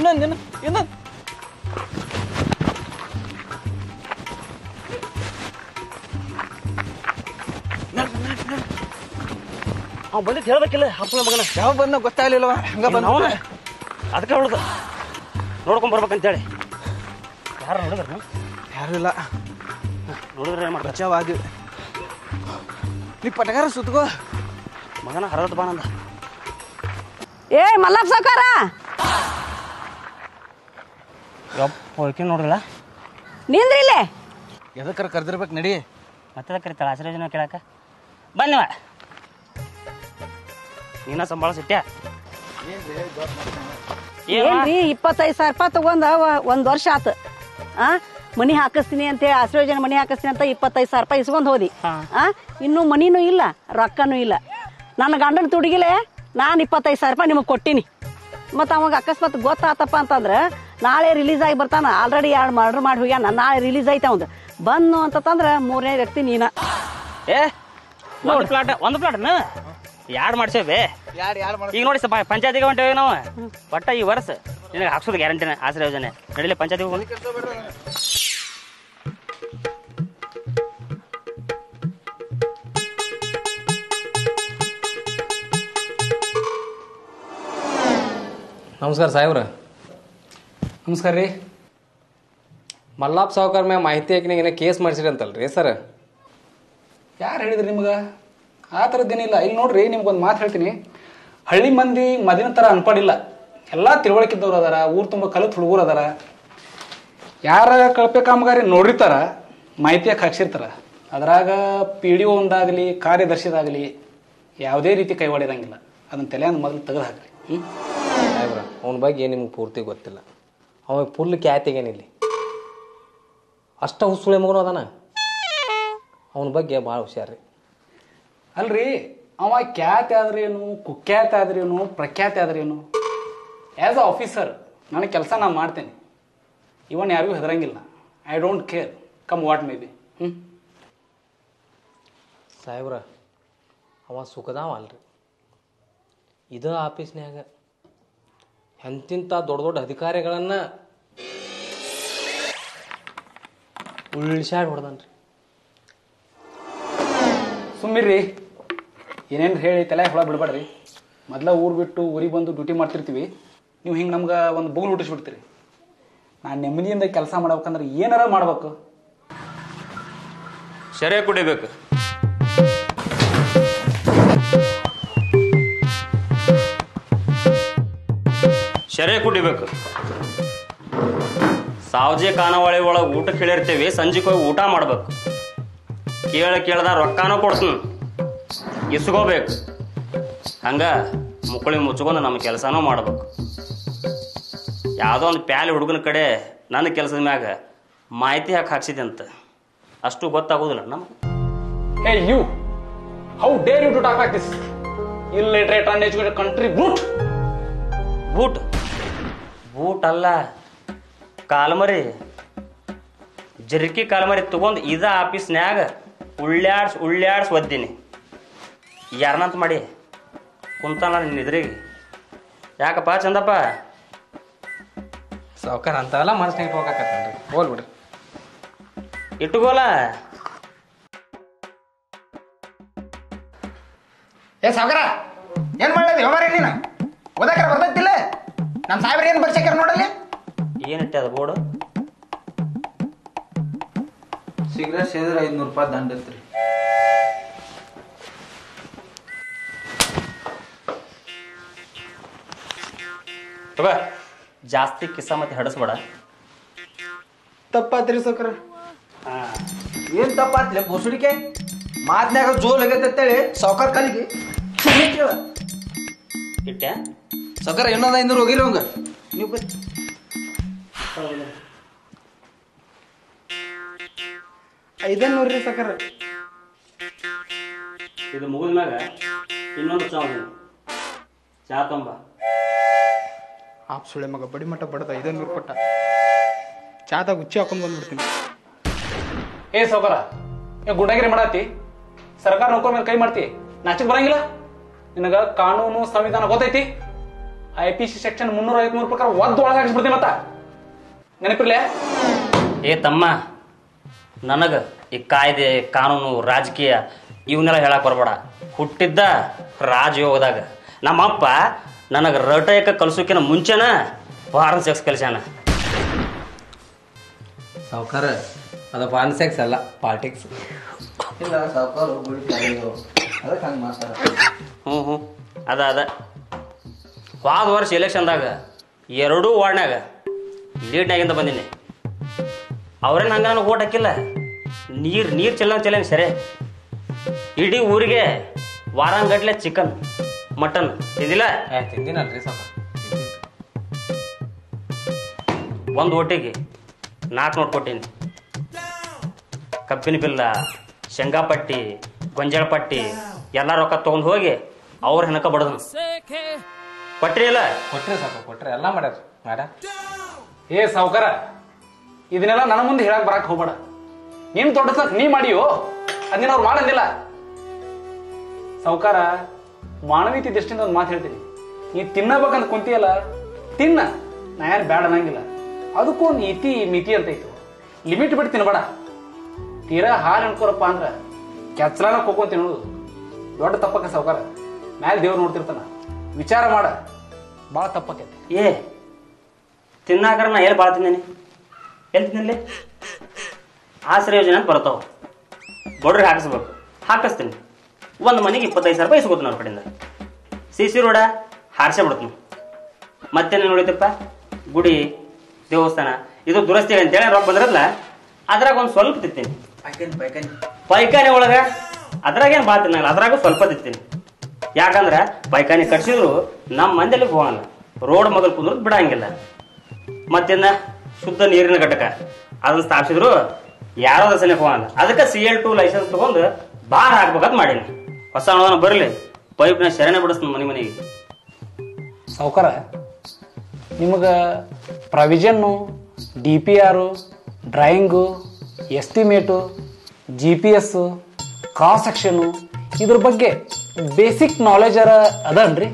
ಇನ್ನೊಂದು ಅವ್ ಬಂದಿದ್ದು ಹೇಳ್ಬೇಕಿಲ್ಲ ಹಪ್ಪಳ ಮಗನ ಯಾವ ಬಂದ ಗೊತ್ತಾಗ್ಲಿಲ್ಲವ ಹಂಗ ಬಂದ ಅವನ ಅದಕ್ಕೆ ಹೇಳುದು ನೋಡ್ಕೊಂಡ್ ಬರ್ಬೇಕಂತೇಳಿ ಯಾರು ನೋಡಿದ್ರ ಯಾರು ಇಲ್ಲ ನೋಡಿದ್ರೆ ಏನು ಮಾಡ್ತಾರೆ ಬಚಾವಾದ್ವಿ ನೀ ಪಟಗಾರ ಸುತ್ಕೋ ಮಗನ ಹರದತ್ ಬಾನಂದ ಏ ಮಲ್ಲಪ್ಪ ಸಾವ್ಕಾರ ಯಪ್ಪ ನೋಡಿಲ್ಲ ನಿಂದ್ರಿ ಇಲ್ಲೇ ಎದಕ್ಕರ ಕರ್ದಿರ್ಬೇಕು ನಡಿ ಮತ್ತೆ ಕರಿತಾಳ ಆಶೀರ್ವಚನ ಕೇಳಾಕ ಬನ್ನಿವ ನೀನ ಸಂಬಳ ಸಿಟ್ಟ್ಯಾ ಏನ್ರಿ 25,000 ರೂಪಾಯಿ ತಗೊಂಡ ಒಂದ್ ವರ್ಷ ಆತ ಮನಿ ಹಾಕಿಸ್ತೀನಿ ಅಂತ ಹೇಳಿ ಆಶೀರ್ವಚನ ಮನಿ ಹಾಕಿಸ್ತೀನಿ ಅಂತ 25,000 ರೂಪಾಯಿ ಇಸ್ಕೊಂಡ್ ಹೋದಿ ಇನ್ನು ಮನಿನೂ ಇಲ್ಲ ರೊಕ್ಕನೂ ಇಲ್ಲ ನನ್ನ ಗಂಡನ ತುಡುಗಿಲೆ ನಾನು 25,000 ರೂಪಾಯಿ ನಿಮಗೆ ಕೊಟ್ಟಿನಿ ಮತ್ತು ಅವಾಗ ಅಕಸ್ಮಾತ್ ಗೊತ್ತಾತಪ್ಪ ಅಂತಂದ್ರೆ ನಾಳೆ ರಿಲೀಸ್ ಆಗಿ ಬರ್ತಾನ ಆಲ್ರೆಡಿ 2 ಮರ್ಡರ್ ಮಾಡಿ ಹೋಗ್ಯಾನ ನಾಳೆ ರಿಲೀಸ್ ಐತೆ ಅವಂದು ಬಂದು ಅಂತಂದ್ರೆ 3ನೇ ವ್ಯಕ್ತಿ ನೀನ ಏ ಒಂದು ಪ್ಲಾಟ್ನ ಯಾರು ಮಾಡ್ಸೇವೆ ಈಗ ನೋಡಿ ಪಂಚಾಯತಿಗೆ ಹೊಂಟೇವೆ ನಾವು ಒಟ್ಟ ಈ ವರ್ಷ ನಿನಗೆ ಹಾಕ್ಸೋದು ಗ್ಯಾರಂಟಿನ ಆಶ್ರಯ ಯೋಜನೆ ನಡಿಲಿ ಪಂಚಾಯತಿಗೆ ಹೋಗಿ ನಮಸ್ಕಾರ ಸಾಹೇಬ್ರ ನಮಸ್ಕಾರ ರೀ ಮಲ್ಲಾಪ್ ಸಾವ್ಕಾರ ಮ್ಯಾಗ ಮಾಹಿತಿ ಹಾಕಿ ಏನೋ ಕೇಸ್ ಮಾಡಿಸಿರಿ ಅಂತಲ್ರಿ ಸರ್ ಯಾರು ಹೇಳಿದ್ರಿ ನಿಮ್ಗೆ ಆ ಥರದ್ದೇನಿಲ್ಲ ಇಲ್ಲಿ ನೋಡ್ರಿ ನಿಮ್ಗೊಂದು ಮಾತು ಹೇಳ್ತೀನಿ ಹಳ್ಳಿ ಮಂದಿ ಮದಿನ ಥರ ಅನ್ಪಡಿಲ್ಲ ಎಲ್ಲ ತಿಳುವಳಿಕಿದ್ದವ್ರು ಅದಾರ ಊರು ತುಂಬ ಕಲಿತು ಹುಡುಗರು ಅದಾರ ಯಾರ ಕಳಪೆ ಕಾಮಗಾರಿ ನೋಡಿರ್ತಾರ ಮಾಹಿತಿಯಾಗಿ ಹಾಕ್ಸಿರ್ತಾರ ಅದ್ರಾಗ ಪಿ ಡಿ ಒ ಒಂದಾಗಲಿ ಕಾರ್ಯದರ್ಶಿದಾಗಲಿ ಯಾವುದೇ ರೀತಿ ಕೈವಾಡಿರಂಗಿಲ್ಲ ಅದನ್ನ ತಲೆಯನ್ನು ಮೊದಲು ತೆಗೆದು ಹಾಕ್ರಿ ಸಾಹೇಬ್ರ ಅವನ ಬಗ್ಗೆ ನಿಮ್ಗೆ ಪೂರ್ತಿ ಗೊತ್ತಿಲ್ಲ ಅವ ಫುಲ್ ಕ್ಯಾತಿಗೇನಿಲ್ಲಿ ಅಷ್ಟ ಹುಸುಳೆ ಮಗನು ಅದಾನ ಅವನ ಬಗ್ಗೆ ಭಾಳ ಹುಷಾರ್ರಿ ಅಲ್ರಿ ಅವ ಖ್ಯಾತಿ ಆದ್ರೇನು ಕುಖ್ಯಾತಿ ಆದ್ರೇನು ಪ್ರಖ್ಯಾತಿ ಆದ್ರೇನು ಆ್ಯಸ್ ಅ ಆಫೀಸರ್ ನನಗೆ ಕೆಲಸ ನಾನು ಮಾಡ್ತೇನೆ ಇವನ್ ಯಾರಿಗೂ ಹೆದರಂಗಿಲ್ಲ I don't care come what may be ಸಾಹೇಬ್ರ ಅವ ಸುಖದಾವ ಅಲ್ರಿ ಇದ ಆಫೀಸ್ನ್ಯಾಗ ಎಂತಿಂಥ ದೊಡ್ಡ ದೊಡ್ಡ ಅಧಿಕಾರಿಗಳನ್ನು ಉಳ್ಸಾಡಿ ಹೊಡೆದನ್ರಿ ಸುಮ್ಮಿರ್ರಿ ಏನೇನು ಹೇಳಿ ತಲೆ ಹೊಳ ಬಿಡ್ಬೇಡ್ರಿ ಮೊದಲ ಊರು ಬಿಟ್ಟು ಊರಿಗೆ ಬಂದು ಡ್ಯೂಟಿ ಮಾಡ್ತಿರ್ತೀವಿ ನೀವು ಹಿಂಗೆ ನಮ್ಗೆ ಒಂದು ಬುಗುಲು ಹುಟ್ಟಿಸ್ಬಿಡ್ತೀರಿ ನಾನು ನೆಮ್ಮದಿಯಿಂದ ಕೆಲಸ ಮಾಡ್ಬೇಕಂದ್ರೆ ಏನಾರ ಮಾಡ್ಬೇಕು ಶರೇ ಕುಡಿಬೇಕು ಶರೇ ಕುಡಿಬೇಕು ಸಾವಜಿ ಖಾನಾವಳಿ ಒಳಗೆ ಊಟ ಕೇಳಿರ್ತೀವಿ ಸಂಜೆಗೆ ಹೋಗಿ ಊಟ ಮಾಡ್ಬೇಕು ಕೇಳ್ದ ರೊಕ್ಕನೂ ಕೊಡ್ತೀನಿ ಇಸ್ಕೋಬೇಕು ಹಂಗ ಮುಕ್ಕಳಿ ಮುಚ್ಕೊಂಡು ನಮ್ಮ ಕೆಲಸನೂ ಮಾಡ್ಬೇಕು ಯಾವುದೋ ಒಂದು ಪ್ಯಾಲಿ ಹುಡುಗನ ಕಡೆ ನನ್ನ ಕೆಲಸದ ಮ್ಯಾಗ ಮಾಹಿತಿ ಹಾಕ್ಸಿದೆ ಅಂತ ಅಷ್ಟು ಗೊತ್ತಾಗೋದಿಲ್ಲ ನಮ್ಗೆ hey you how dare you to talk like this illiterate uneducated country boot boot boot ಅಲ್ಲ ಜರ್ಕಿ ಕಾಲ್ಮರಿ ತಗೊಂಡು ಇದ ಆಫೀಸ್ನ್ಯಾಗ ಉಳ್ಳ್ಯಾಡ್ಸ್ ಒದ್ದೀನಿ ಯಾರನಂತ ಮಾಡಿ ಕುಂತಾನ ನಿನ್ನ ಎದುರಿಗೆ ಯಾಕಪ್ಪ ಚಂದಪ್ಪ ಸಾವ್ಕಾರ ಅಂತೆಲ್ಲ ಮನಸ್ಸಿನಾಗ ಇಟ್ಕೋಕತ್ತೇನ್ರಿ ಹೋಲ್ಬಿಡ್ರಿ ಇಟ್ಟುಗೋಲ ಏ ಸಾಗರ ಏನ್ ಮಾಡ್ಲದಿ ಹೋಮಾರಿ ನೀನು ಓದಾಕರ ಬರ್ತೈತಿಲ್ಲ ನಮ್ಮ ಸಾಹೇಬ್ರ ಏನ್ ಬರ್ಸಕ್ಯಾರ ನೋಡಲ್ಲಿ ಏನಿಟ್ಟೆ ಅದು ಬೋರ್ಡು ಸಿಗರೇಟ್ ಸೇದ್ರೆ 500 ರೂಪಾಯಿ ದಂಡ ಐತ್ರಿ ತಗೋ ಜಾಸ್ತಿ ಕಿಸ ಮತ್ತೆ ಹಡಸ್ಬೇಡ ತಪ್ಪಾತ್ರಿ ಸಾವ್ಕಾರ ಏನ್ ತಪ್ಪಾತ್ಲೆ ಬೋಸುಡಿಕೆ ಮಾತ್ನ್ಯಾಗ ಜೋಲ್ ಆಗೈತೆ ಅಂತೇಳಿ ಸಾವ್ಕಾರ ಕಾಲಿಗೆ ಇಟ್ಟೆ ಸಾವ್ಕಾರ ಇನ್ನೊಂದು 500 ಹೋಗಿರಿ ಅವಂಗ ನೀವು ಬರ್ರಿ $500 ಸಾವ್ಕಾರ ಇದು ಮುಗಿದ ಮ್ಯಾಗ ಇನ್ನೊಂದು ಚಾ ತೊಂಬ ಆಪ್ ಸುಳೆ ಮಗ ಬಡಿ ಮಟ್ಟ ಬಡದ 500 ಕೊಟ್ಟ ಚಾದಾಗ ಹುಚ್ಚಿ ಹಾಕೊಂಡ್ ಬಂದ್ಬಿಡ್ತೀನಿ ಏ ಸಾವ್ಕಾರ ಏ ಗುಂಡಾಗಿರಿ ಮಾಡತ್ತಿ ಸರ್ಕಾರ ನೌಕರ ಮೇಲೆ ಕೈ ಮಾಡ್ತಿ ನಾಚಿಕ್ ಬರಂಗಿಲ್ಲ ನಿನಗ ಕಾನೂನು ಸಂವಿಧಾನ ಗೊತ್ತೈತಿ IPC ಸೆಕ್ಷನ್ 353 ಪ್ರಕಾರ ಒದ್ದು ಒಳಗಾಗಿಸ್ಬಿಡ್ತೀನಿ ಮತ್ತ ನೆನಪಿರ್ಲೆ. ಏ ತಮ್ಮ, ನನಗೆ ಈ ಕಾಯ್ದೆ ಕಾನೂನು ರಾಜಕೀಯ ಇವನ್ನೆಲ್ಲ ಹೇಳಕ್ ಬರಬೇಡ. ಹುಟ್ಟಿದ್ದ ರಾಜಯೋಗದಾಗ ನಮ್ಮಪ್ಪ ನನಗೆ ರಟಯಕ ಕಲ್ಸೋಕಿನ ಮುಂಚೆನ ಫಾರನ್ ಸೆಕ್ಸ್ ಕಲಿಸ್ಯಾನ. ಸಾವುಕಾರ ಅದು ಫಾನ್ ಸೆಕ್ಸ್ ಅಲ್ಲ, ಪಾಲಿಟಿಕ್ಸ್. ಇಲ್ಲ ಸಾವುಕಾರ ಅದಕ್ಕೆ ಹಂಗೆ ಮಾತಾಡ. ಹ್ಞೂ ಅದ ಹೋದ ವರ್ಷ ಎಲೆಕ್ಷನ್ದಾಗ 2 ವಾರ್ಡ್ನಾಗ ಲೀಡ್ನಾಗಿಂದ ಬಂದೀನಿ. ಅವ್ರೇನು ಹಂಗೆ ನನಗೆ ಓಟ್ ಹಾಕಿಲ್ಲ. ನೀರು ಚೆಲ್ಲ ಸರಿ. ಇಡೀ ಊರಿಗೆ ವಾರಂಗಟ್ಲೆ ಚಿಕನ್ ಮಟನ್ ತಿಂದಿಲ್ಲ. ತಿಂದಿನಲ್ರಿ ಸಾವುಕಾರ. ಒಂದು ಓಟಿಗೆ 4 ನೋಟ್ ಕೊಟ್ಟೀನಿ. ಕಬ್ಬಿನ ಬಿಲ್ಲ, ಶೇಂಗಾ ಪಟ್ಟಿ, ಗೊಂಜಾಳ ಪಟ್ಟಿ ಎಲ್ಲ ರೊಕ್ಕ ತೊಗೊಂಡು ಹೋಗಿ ಅವ್ರ ಹೆನಕ ಬಡದನು. ಕೊಟ್ರಿ ಇಲ್ಲ? ಕೊಟ್ರಿ ಸಾಕು, ಕೊಟ್ರಿ ಎಲ್ಲ ಮಾಡ್ಯಾರ ಮಾಡ. ಏ ಸಾವುಕಾರ, ಇದನ್ನೆಲ್ಲ ನನ್ನ ಮುಂದೆ ಹೇಳಕ್ ಬರಕ್ ಹೋಗ್ಬೇಡ. ನೀನ್ ದೊಡ್ಡಸಕ್ ನೀ ಮಾಡಿಯೋ, ಅದನ್ನ ಅವ್ರು ಮಾಡಂದಿಲ್ಲ. ಸಾವುಕಾರ, ಮಾನವೀಯತೆ ದೃಷ್ಟಿಯಿಂದ ಒಂದು ಮಾತು ಹೇಳ್ತೀನಿ. ನೀ ತಿನ್ನಬೇಕಂತ ಕುಂತಿಯಲ್ಲ, ತಿನ್ನ, ನಾ ಯಾರು ಬ್ಯಾಡ ಅನ್ನಂಗಿಲ್ಲ. ಅದಕ್ಕೂ ಒಂದು ಇತಿ ಮಿತಿ ಅಂತ ಇತ್ತು. ಲಿಮಿಟ್ ಬಿಟ್ಟು ತಿನ್ಬೇಡ. ತೀರಾ ಹಾಲು ಅನ್ಕೋರಪ್ಪ ಅಂದ್ರ ಕೆಚ್ಚಲಾನ ಹೋಗ್ಕೊಂಡ್ ತಿನ್ನೋದು ದೊಡ್ಡ ತಪ್ಪಕ್ಕ ಸಾವುಕಾರ. ಮ್ಯಾಲೆ ದೇವ್ರು ನೋಡ್ತಿರ್ತಾನ, ವಿಚಾರ ಮಾಡ. ಭಾಳ ತಪ್ಪಕ್ಕೈತಿ. ಏ ತಿನ್ನಾಕರ ನಾ ಎಲ್ಲಿ ಭಾಳ ತಿಂದೇನಿ? ಎಲ್ಲಿ ತಿನ್ನಲ್ಲಿ? ಆಶ್ರಯ ಯೋಜನೆ ಅಂತ ಬರ್ತಾವ, ಬಡ್ರಿಗೆ ಹಾಕಿಸ್ಬೇಕು. ಹಾಕಿಸ್ತೀನಿ. ಒಂದು ಮನೆಗೆ 25,000 ರೂಪಾಯಿ ಇಸ್ಕೊತೀನಿ ಅವ್ರ ಕಡೆಯಿಂದ. CC ರೋಡ ಹಾರಿಸೇ ಬಿಡ್ತೀನಿ. ಮತ್ತೇನು ನೋಡಿತಪ್ಪ, ಗುಡಿ ದೇವಸ್ಥಾನ ಇದು ದುರಸ್ತಿಗೆ ಅಂತೇಳಿ ರೊಕ್ಕ ಬಂದಿರಲ್ಲ, ಅದ್ರಾಗ ಒಂದು ಸ್ವಲ್ಪ ತಿಂತೀನಿ. ಪೈಖಾನೆ ಒಳಗೆ ಅದ್ರಾಗೇನು ಭಾಳ ತಿನ್ನಲ್ಲ, ಅದ್ರಾಗ ಸ್ವಲ್ಪ ತಿಂತೀನಿ. ಯಾಕಂದ್ರೆ ಪೈಖಾನೆ ಕಟ್ಸಿದ್ರು ನಮ್ಮ ಮಂದಿಯಲ್ಲಿ ಹೋಗಲ್ಲ, ರೋಡ್ ಮಗಲ್ ಕುಂದ್ರದ್ ಬಿಡಂಗಿಲ್ಲ. ಮತ್ತಿನ್ನ ಶುದ್ಧ ನೀರಿನ ಘಟಕ ಅದನ್ನ ಸ್ಥಾಪಿಸಿದ್ರು ಯಾರೋ ದಸನೆ ಹೋಗಲ್ಲ. ಅದಕ್ಕೆ CL2 ಲೈಸೆನ್ಸ್ ತಗೊಂಡು ಬಾರ್ ಹಾಕ್ಬೇಕಂತ ಮಾಡೀನಿ. ಹೊಸ ಅನುದಾನ ಬರಲಿ, ಪೈಪ್ನ ಶರಣೆ ಬಿಡಿಸ್ತೀನಿ ಮನೆಗೆ. ಸಾವುಕಾರ, ನಿಮಗೆ provision, DPR, drawing, estimate, GPS, cross section ಇದ್ರ ಬಗ್ಗೆ ಬೇಸಿಕ್ ನಾಲೆಜ್ ಅದನ್ರಿ?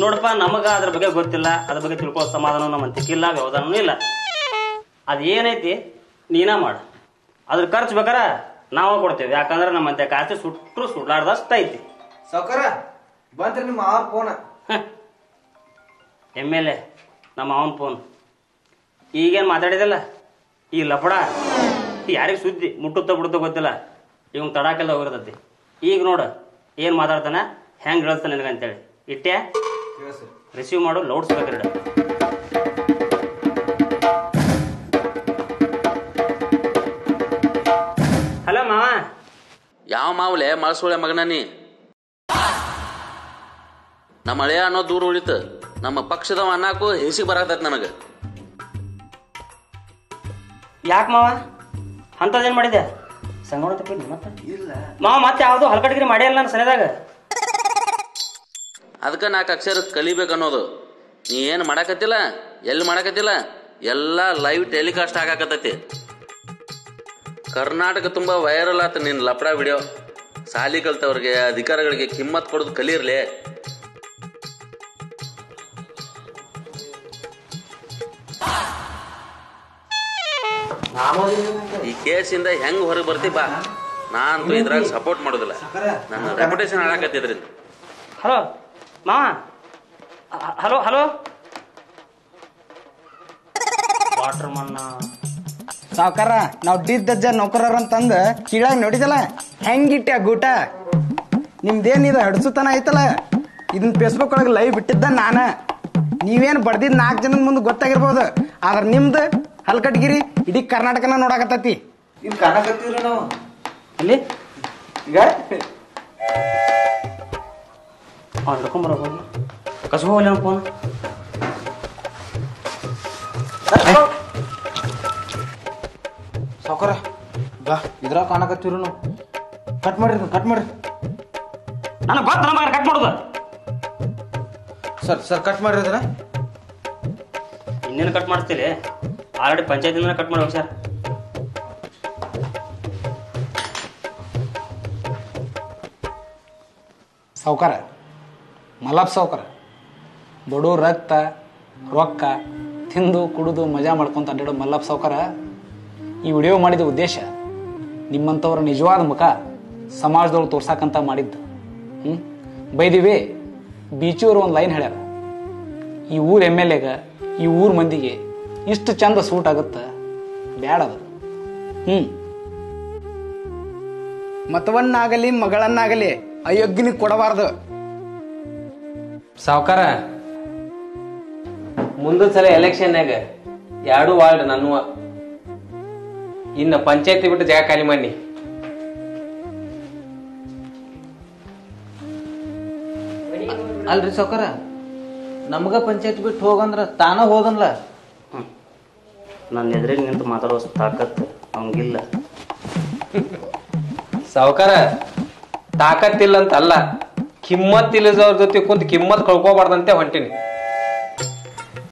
ನೋಡಪ್ಪ, ನಮಗ ಅದ್ರ ಬಗ್ಗೆ ಗೊತ್ತಿಲ್ಲ. ಅದ್ರ ಬಗ್ಗೆ ತಿಳ್ಕೊಳ್ಳೋ ಸಮಾಧಾನ ನಮ್ಮ ಅಂತಿಕ್ಕಿಲ್ಲ, ವ್ಯವಧಾನೂ ಇಲ್ಲ. ಅದು ಏನೈತಿ ನೀನ ಮಾಡ. ಅದ್ರ ಖರ್ಚು ಬೇಕಾರ ನಾವು ಕೊಡ್ತೇವೆ. ಯಾಕಂದ್ರೆ ನಮ್ಮ ಅಂತೆ ಕಾಸ್ತಿ ಸುಟ್ಟರು ಸುಡ್ಲಾರ್ದಷ್ಟು ಐತಿ. ಸಾವುಕಾರ ಬಂತ್ರಿ ನಿಮ್ಮ ಅವ್ರ ಫೋನ. MLA ನಮ್ಮ ಅವನ ಫೋನ್. ಈಗೇನು ಮಾತಾಡಿದಲ್ಲ, ಈ ಲಫಡ ಯಾರಿಗೆ ಸುದ್ದಿ ಮುಟ್ಟುತ್ತ ಬಿಡುತ್ತೋ ಗೊತ್ತಿಲ್ಲ. ಇವಂಗೆ ತಡಾಕೆಲ್ಲ ಹೋಗಿರ್ತೈತಿ. ಈಗ ನೋಡು ಏನು ಮಾತಾಡ್ತಾನ, ಹೆಂಗೆ ಹೇಳ್ತಾನೆ ನಿನಗಂತೇಳಿ. ಇಟ್ಟೆ ರಿಸೀವ್ ಮಾಡು, ಲೌಡ್ ಸ್ಪೀಕರ್ ಇಡ. ಹಲೋ ಮಾವ. ಯಾವ ಮಾವಲೆ ಮಳಸುಳೆ ಮಗನ ನೀ? ನಮ್ಮ ಹಳೆಯ ಅನ್ನೋ ದೂರ ಉಳಿತು. ನಮ್ಮ ಪಕ್ಷದವ ಅನ್ನಾಕು ಹೆಸಿ ಬರತೈತಿ ನನಗ. ಯಾಕೆ ಮಾವ ಅಂಥದ್ದೇನು ಮಾಡಿದೆ? ಸಂಗಣ ತಪ್ಪಿದ್ನಿ ಮತ್ತೆ ಇಲ್ಲ ಮಾವ. ಮತ್ತೆ ಯಾವುದು ಹಲ್ಕಟ್ಗಿರಿ ಮಾಡಿಲ್ಲ ನಾನು ಸರಿಯಾದಾಗ. ಅದಕ್ಕೆ 4 ಅಕ್ಷರ ಕಲಿಬೇಕನ್ನೋದು. ನೀ ಏನು ಮಾಡಕತ್ತಿಲ್ಲ, ಎಲ್ಲಿ ಮಾಡಕತ್ತಿಲ್ಲ, ಎಲ್ಲ ಲೈವ್ ಟೆಲಿಕಾಸ್ಟ್ ಆಗಾಕತ್ತೈತಿ. ಕರ್ನಾಟಕ ತುಂಬ ವೈರಲ್ ಆತ ನಿನ್ನ ಲಪಡ ವಿಡಿಯೋ. ಸಾಲಿ ಕಲ್ತವ್ರಿಗೆ, ಅಧಿಕಾರಿಗಳಿಗೆ ಕಿಮ್ಮತ್ ಕೊಡೋದು ಕಲಿಯಿರ್ಲಿ. ಈ ಕೇಸಿಂದ ಹೆಂಗ್ ಹೊರಗೆ ಬರ್ತಿ ಬಾ. ನಾನಂತೂ ಇದ್ರಾಗ ಸಪೋರ್ಟ್ ಮಾಡೋದಿಲ್ಲ. ನನ್ನ ರೆಪ್ಯುಟೇಷನ್ ಹಾಳಾಕತ್ತಿದ್ರಿಂದ. ಹಲೋ ಮಾವ. Hello hello. ವಾಟರ್ ಮನ್ನ ಸಾವ್ಕಾರ, ನಾವ್ ಡಿದ್ದಜ್ಜ ನೌಕರರ ಅಂತಂದ ಕೀಳಾಗ ನೋಡಿದಲ್ಲ ಹೆಂಗಿಟ್ಟ ಗೂಟ. ನಿಮ್ದೇನಿದ ಹಡ್ಸುತನ ಐತಲ್ಲ, ಇದನ್ನ ಫೇಸ್ಬುಕ್ ಒಳಗೆ ಲೈವ್ ಬಿಟ್ಟಿದ್ದ ನಾನ. ನೀವೇನ್ ಬಡ್ದಿದ್ 4 ಜನದ ಮುಂದೆ ಗೊತ್ತಾಗಿರ್ಬೋದು, ಆದ್ರ ನಿಮ್ದು ಹಲ್ಕಟ್ಗಿರಿ ಇಡೀ ಕರ್ನಾಟಕನ ನೋಡಾಕತ್ತೈತಿ. ಇಲ್ಲಿ ಕಾಣಕತ್ತೀವ್ರಿ ನಾವು. ಅಲ್ಲಿ ಈಗ ಹಿಡ್ಕೊಂಬರೋ ಕಸು ಹೋಗಲಿ ನಮ್ಮ ಫೋನ್. ಸಾವುಕಾರ ಬಾ, ಇದ್ರಾಗ ಕಾಣಕತ್ತೀವ್ರಿ ನಾವು. ಕಟ್ ಮಾಡ್ರಿ ನನಗೆ ಗೊತ್ತ ನಮಗೆ ಕಟ್ ಮಾಡೋದು. ಸರ್ ಕಟ್ ಮಾಡ್ರಿ ಅದನ್ನ. ಇನ್ನೇನು ಕಟ್ ಮಾಡಿಸ್ತೀರಿ? ಆಲ್ರೆಡಿ ಪಂಚಾಯತಿಂದ ಕಟ್ ಮಾಡ್ಬೇಕು ಸರ್. ಸಾವುಕಾರ, ಮಲ್ಲಪ್ಪ ಸಾವ್ಕಾರ ಬಡವ್ರ ರಕ್ತ ರೊಕ್ಕ ತಿಂದು ಕುಡಿದು ಮಜಾ ಮಾಡ್ಕೊಂತ ಅಡ್ಡಾಡೋ ಮಲ್ಲಪ್ಪ ಸಾವ್ಕಾರ ಈ ವಿಡಿಯೋ ಮಾಡಿದ ಉದ್ದೇಶ ನಿಮ್ಮಂಥವ್ರ ನಿಜವಾದ ಮುಖ ಸಮಾಜದೊಳಗೆ ತೋರ್ಸಾಕಂತ ಮಾಡಿದ್ದು. ಬೈದಿವೆ ಬೀಚಿಯವರು ಒಂದು ಲೈನ್ ಹೇಳ್ಯಾರ, ಈ ಊರ್ MLAಗ ಈ ಊರ್ ಮಂದಿಗೆ ಇಷ್ಟು ಚಂದ ಸೂಟ್ ಆಗುತ್ತೆ ಬ್ಯಾಡದು. ಮತವನ್ನಾಗಲಿ ಮಗಳನ್ನಾಗಲಿ ಅಯೋಗ್ಯನಿಗೆ ಕೊಡಬಾರ್ದು. ಸಾವ್ಕಾರ ಮುಂದಿನ ಸಲ ಎಲೆಕ್ಷನ್ಯಾಗ 2 ವಾರ್ಡ್ ನನ್ನುವ. ಇನ್ನು ಪಂಚಾಯತಿ ಬಿಟ್ಟು ಜಾಗ ಖಾಲಿ ಮಾಡಿ. ಅಲ್ರಿ ಸಾವ್ಕಾರ, ನಮ್ಗ ಪಂಚಾಯತ್ ಬಿಟ್ಟು ಹೋಗಂದ್ರ ತಾನ ಹೋದನ್ಲ. ನನ್ನ ಎದುರಿಗೆ ನಿಂತು ಮಾತಾಡೋ ತಾಕತ್ತು ಅವಂಗಿಲ್ಲ. ಸಾವ್ಕಾರ ತಾಕತ್ತಿಲ್ಲ ಅಂತ ಅಲ್ಲ, ಕಿಮ್ಮತ್ ಇಲ್ಲದವ್ರ ಜೊತೆ ಕುಂತ ಕಿಮ್ಮತ್ ಕಳ್ಕೊಬಾರ್ದಂತೆ ಹೊಂಟಿನಿ.